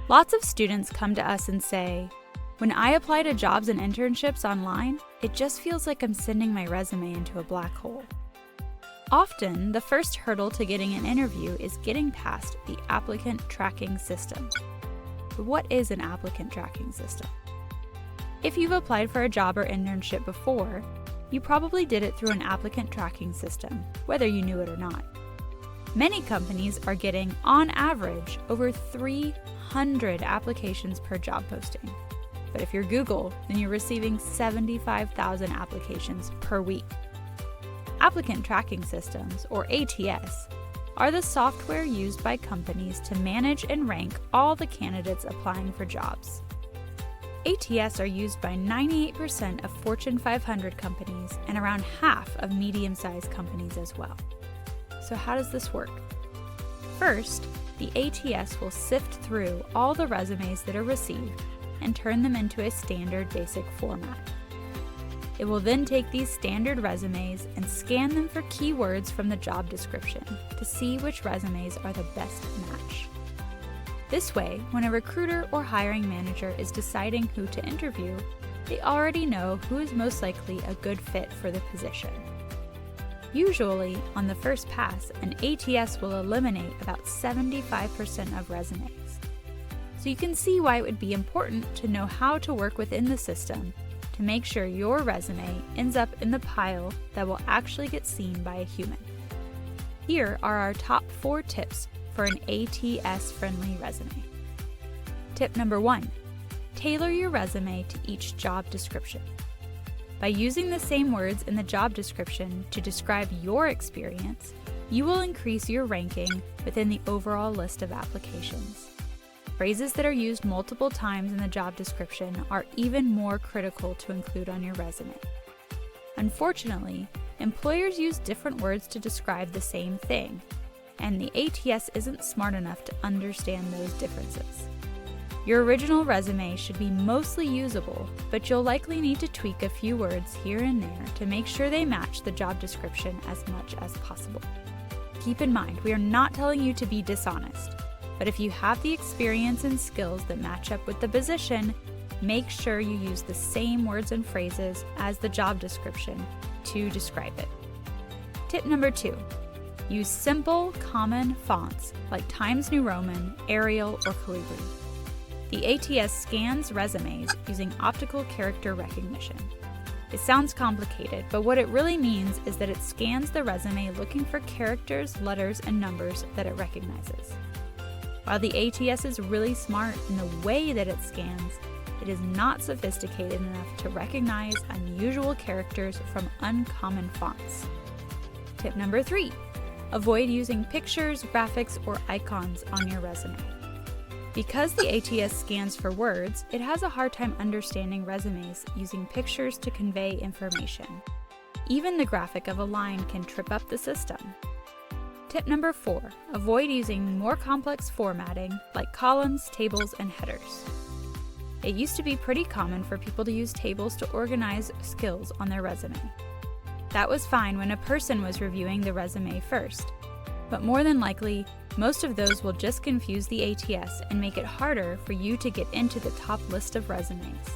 Lots of students come to us and say, "When I apply to jobs and internships online, it just feels like I'm sending my resume into a black hole." Often, the first hurdle to getting an interview is getting past the Applicant Tracking System. But what is an Applicant Tracking System? If you've applied for a job or internship before, you probably did it through an applicant tracking system, whether you knew it or not. Many companies are getting, on average, over 300 applications per job posting. But if you're Google, then you're receiving 75,000 applications per week. Applicant Tracking Systems, or ATS, are the software used by companies to manage and rank all the candidates applying for jobs. ATS are used by 98% of Fortune 500 companies and around half of medium-sized companies as well. So how does this work? First, the ATS will sift through all the resumes that are received and turn them into a standard basic format. It will then take these standard resumes and scan them for keywords from the job description to see which resumes are the best match. This way, when a recruiter or hiring manager is deciding who to interview, they already know who is most likely a good fit for the position. Usually, on the first pass, an ATS will eliminate about 75% of resumes. So you can see why it would be important to know how to work within the system to make sure your resume ends up in the pile that will actually get seen by a human. Here are our top 4 tips for an ATS-friendly resume. Tip number 1, tailor your resume to each job description. By using the same words in the job description to describe your experience, you will increase your ranking within the overall list of applications. Phrases that are used multiple times in the job description are even more critical to include on your resume. Unfortunately, employers use different words to describe the same thing, and the ATS isn't smart enough to understand those differences. Your original resume should be mostly usable, but you'll likely need to tweak a few words here and there to make sure they match the job description as much as possible. Keep in mind, we are not telling you to be dishonest, but if you have the experience and skills that match up with the position, make sure you use the same words and phrases as the job description to describe it. Tip number 2, use simple, common fonts like Times New Roman, Arial, or Calibri. The ATS scans resumes using optical character recognition. It sounds complicated, but what it really means is that it scans the resume looking for characters, letters, and numbers that it recognizes. While the ATS is really smart in the way that it scans, it is not sophisticated enough to recognize unusual characters from uncommon fonts. Tip number 3, avoid using pictures, graphics, or icons on your resume. Because the ATS scans for words, it has a hard time understanding resumes using pictures to convey information. Even the graphic of a line can trip up the system. Tip number 4, avoid using more complex formatting like columns, tables, and headers. It used to be pretty common for people to use tables to organize skills on their resume. That was fine when a person was reviewing the resume first, but more than likely, most of those will just confuse the ATS and make it harder for you to get into the top list of resumes.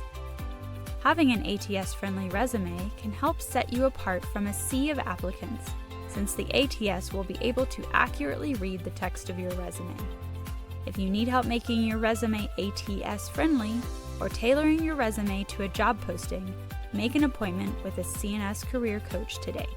Having an ATS-friendly resume can help set you apart from a sea of applicants, since the ATS will be able to accurately read the text of your resume. If you need help making your resume ATS-friendly or tailoring your resume to a job posting, make an appointment with a CNS career coach today.